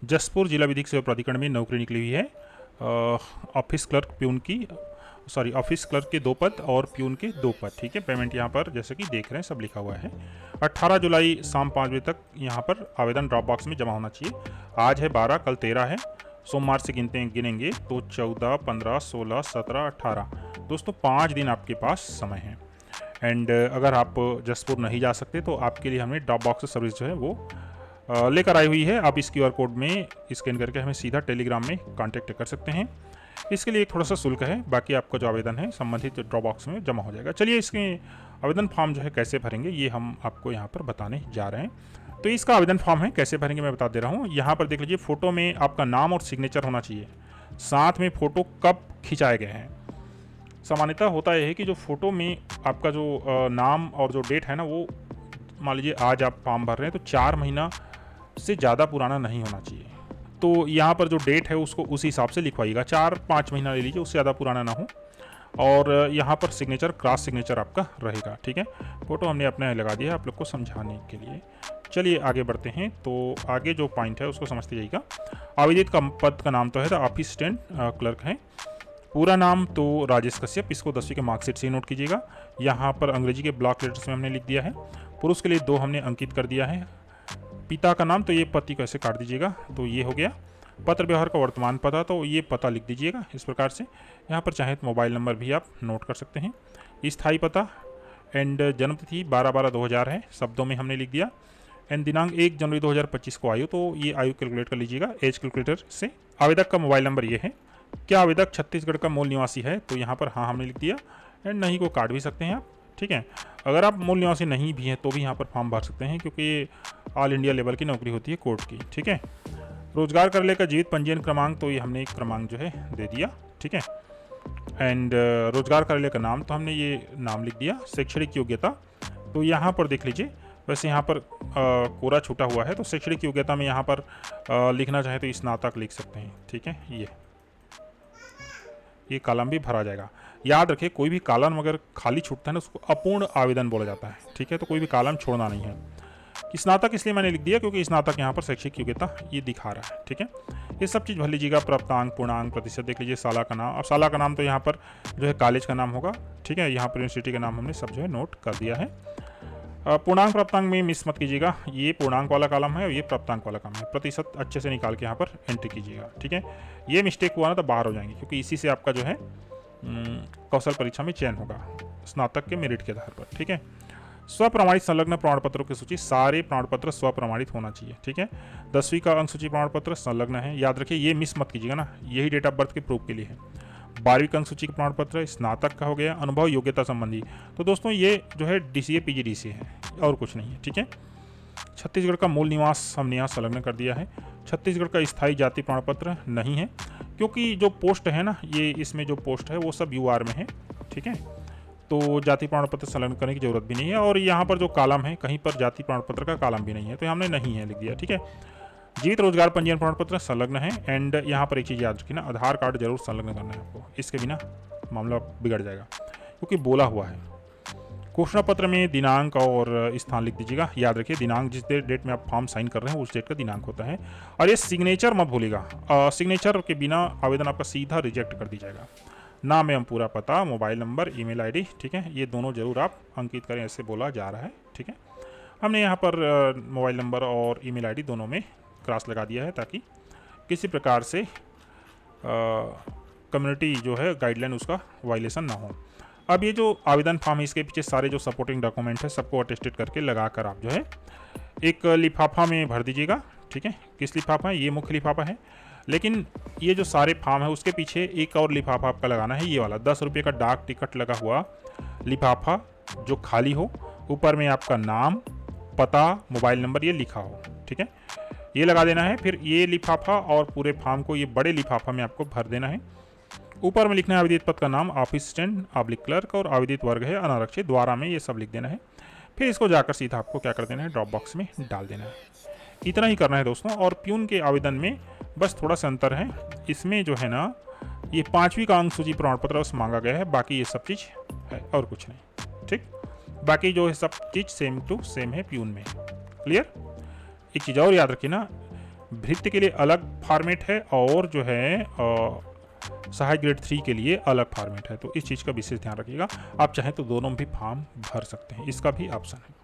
जसपुर जिला विधिक सेवा प्राधिकरण में नौकरी निकली हुई है। ऑफिस क्लर्क प्यून की ऑफिस क्लर्क के 2 पद और प्यून के 2 पद। ठीक है, पेमेंट यहाँ पर जैसे कि देख रहे हैं सब लिखा हुआ है। 18 जुलाई शाम 5 बजे तक यहाँ पर आवेदन ड्रॉप बॉक्स में जमा होना चाहिए। आज है 12, कल 13 है, सोमवार से गिनेंगे तो 14, 15, 16, 17, 18। दोस्तों 5 दिन आपके पास समय है। एंड अगर आप जसपुर नहीं जा सकते तो आपके लिए हमने ड्रॉप बॉक्स सर्विस जो है वो लेकर आई हुई है। आप इस QR कोड में स्कैन करके हमें सीधा टेलीग्राम में कांटेक्ट कर सकते हैं। इसके लिए थोड़ा सा शुल्क है, बाकी आपका जो आवेदन है संबंधित ड्रॉप बॉक्स में जमा हो जाएगा। चलिए इसके आवेदन फॉर्म जो है कैसे भरेंगे ये हम आपको यहाँ पर बताने जा रहे हैं। तो इसका आवेदन फॉर्म है कैसे भरेंगे मैं बता दे रहा हूँ। यहाँ पर देख लीजिए, फ़ोटो में आपका नाम और सिग्नेचर होना चाहिए। साथ में फ़ोटो कब खिंचाए गए हैं। सामान्यतः होता है कि जो फ़ोटो में आपका जो नाम और जो डेट है ना, वो मान लीजिए आज आप फॉर्म भर रहे हैं तो 4 महीना से ज़्यादा पुराना नहीं होना चाहिए। तो यहाँ पर जो डेट है उसको उसी हिसाब से लिखवाइएगा, 4-5 महीना ले लीजिए, उससे ज़्यादा पुराना ना हो। और यहाँ पर सिग्नेचर क्रॉस सिग्नेचर आपका रहेगा। ठीक है, फ़ोटो हमने अपने लगा दिया है आप लोग को समझाने के लिए। चलिए आगे बढ़ते हैं। तो आगे जो पॉइंट है उसको समझते जाइएगा। आवेदित का पद का नाम तो है ऑफिस असिस्टेंट क्लर्क है। पूरा नाम तो राजेश कश्यप, इसको 10वीं के मार्कशीट से नोट कीजिएगा। यहाँ पर अंग्रेजी के ब्लॉक लेटर्स में हमने लिख दिया है। पुरुष के लिए 2 हमने अंकित कर दिया है। पिता का नाम तो ये पति को ऐसे काट दीजिएगा, तो ये हो गया। पत्र व्यवहार का वर्तमान पता तो ये पता लिख दीजिएगा इस प्रकार से। यहाँ पर चाहे तो मोबाइल नंबर भी आप नोट कर सकते हैं। स्थायी पता एंड जन्म तिथि 12/12/2000 है, शब्दों में हमने लिख दिया। एंड दिनांक 1 जनवरी 2025 को आयु, तो ये आयु कैलकुलेट कर लीजिएगा एज कैलकुलेटर से। आवेदक का मोबाइल नंबर ये है। क्या आवेदक छत्तीसगढ़ का मूल निवासी है, तो यहाँ पर हाँ हमने लिख दिया। एंड नहीं को काट भी सकते हैं आप। ठीक है, अगर आप मूल निवासी नहीं भी हैं तो भी यहाँ पर फॉर्म भर सकते हैं, क्योंकि ये ऑल इंडिया लेवल की नौकरी होती है कोर्ट की। ठीक है, रोजगार कार्यालय का जीवित पंजीयन क्रमांक, तो ये हमने एक क्रमांक जो है दे दिया। ठीक है, एंड रोजगार कार्यालय का नाम तो हमने ये नाम लिख दिया। शैक्षणिक योग्यता तो यहाँ पर देख लीजिए, वैसे यहाँ पर कोरा छूटा हुआ है, तो शैक्षणिक योग्यता में यहाँ पर लिखना चाहे तो स्नातक लिख सकते हैं। ठीक है, ये कॉलम भी भरा जाएगा। याद रखिए, कोई भी कॉलम अगर खाली छूटता है ना उसको अपूर्ण आवेदन बोला जाता है। ठीक है, तो कोई भी कॉलम छोड़ना नहीं है। स्नातक इसलिए मैंने लिख दिया क्योंकि स्नातक यहाँ पर शैक्षिक योग्यता ये दिखा रहा है। ठीक है, ये सब चीज़ भर लीजिएगा। प्राप्तांक, पूर्णांक, प्रतिशत देख लीजिए। साला का नाम, अब साला का नाम तो यहाँ पर जो है कॉलेज का नाम होगा। ठीक है, यहाँ पर यूनिवर्सिटी का नाम हमने सब जो है नोट कर दिया है। पूर्णांक प्राप्तांक में मिस मत कीजिएगा, ये पूर्णांक वाला कॉलम है और ये प्राप्तांक वाला कॉलम है। प्रतिशत अच्छे से निकाल के यहाँ पर एंट्री कीजिएगा। ठीक है, ये मिस्टेक हुआ ना तो बाहर हो जाएंगे, क्योंकि इसी से आपका जो है कौशल परीक्षा में चयन होगा स्नातक के मेरिट के आधार पर। ठीक है, स्वप्रमाणित संलग्न प्रमाण पत्रों की सूची, सारे प्रमाण पत्र स्वप्रमाणित होना चाहिए। ठीक है, 10वीं का अंक सूची प्रमाण पत्र संलग्न है, याद रखिए ये मिस मत कीजिएगा ना, यही डेट ऑफ बर्थ के प्रूफ के लिए है। 12वीं का अंक सूची का प्रमाण पत्र, स्नातक का हो गया। अनुभव योग्यता संबंधी, तो दोस्तों ये जो है DCA PGDCA है और कुछ नहीं है। ठीक है, छत्तीसगढ़ का मूल निवास हमने यहाँ संलग्न कर दिया है। छत्तीसगढ़ का स्थायी जाति प्रमाण पत्र नहीं है, क्योंकि जो पोस्ट है ना, ये इसमें जो पोस्ट है वो सब UR में है। ठीक है, तो जाति प्रमाण पत्र संलग्न करने की जरूरत भी नहीं है। और यहाँ पर जो कॉलम है कहीं पर जाति प्रमाण पत्र का कॉलम भी नहीं है, तो हमने नहीं है लिख दिया। ठीक है, जीवित रोजगार पंजीयन प्रमाण पत्र संलग्न है। एंड यहाँ पर एक चीज़ याद रखिए ना, आधार कार्ड जरूर संलग्न करना है आपको, इसके बिना मामला बिगड़ जाएगा, क्योंकि बोला हुआ है। घोषणा पत्र में दिनांक और स्थान लिख दीजिएगा। याद रखिए, दिनांक जिस डेट में आप फॉर्म साइन कर रहे हैं उस डेट का दिनांक होता है। और ये सिग्नेचर मत भूलिएगा, सिग्नेचर के बिना आवेदन आपका सीधा रिजेक्ट कर दी जाएगा। नाम एवं पूरा पता, मोबाइल नंबर, ईमेल आईडी, ठीक है, ये दोनों जरूर आप अंकित करें, ऐसे बोला जा रहा है। ठीक है, हमने यहाँ पर मोबाइल नंबर और ईमेल आईडी दोनों में क्रॉस लगा दिया है, ताकि किसी प्रकार से कम्युनिटी जो है गाइडलाइन उसका वायलेशन ना हो। अब ये जो आवेदन फॉर्म है इसके पीछे सारे जो सपोर्टिंग डॉक्यूमेंट है सबको अटेस्टेड करके लगा कर आप जो है एक लिफाफा में भर दीजिएगा। ठीक है, किस लिफाफा है, ये मुख्य लिफाफा है, लेकिन ये जो सारे फॉर्म है उसके पीछे एक और लिफाफा आपका लगाना है, ये वाला 10 रुपये का डाक टिकट लगा हुआ लिफाफा जो खाली हो, ऊपर में आपका नाम, पता, मोबाइल नंबर ये लिखा हो। ठीक है, ये लगा देना है। फिर ये लिफाफा और पूरे फॉर्म को ये बड़े लिफाफा में आपको भर देना है। ऊपर में लिखना है आवेदित पद का नाम, ऑफिस असिस्टेंट क्लर्क, और आवेदित वर्ग है अनारक्षित, द्वारा में ये सब लिख देना है। फिर इसको जाकर सीधा आपको क्या कर देना है, ड्रॉप बॉक्स में डाल देना है। इतना ही करना है दोस्तों। और प्यून के आवेदन में बस थोड़ा सा अंतर है, इसमें जो है ना ये 5वीं का अंक सूची प्रमाण पत्र बस मांगा गया है, बाकी ये सब चीज़ है और कुछ नहीं। ठीक, बाकी जो है सब चीज़ सेम टू सेम है प्यून में। क्लियर। एक चीज़ और याद रखिए ना, भृत्य के लिए अलग फॉर्मेट है और जो है सहायक ग्रेड 3 के लिए अलग फॉर्मेट है। तो इस चीज़ का विशेष ध्यान रखिएगा। आप चाहें तो दोनों में भी फॉर्म भर सकते हैं, इसका भी ऑप्शन है।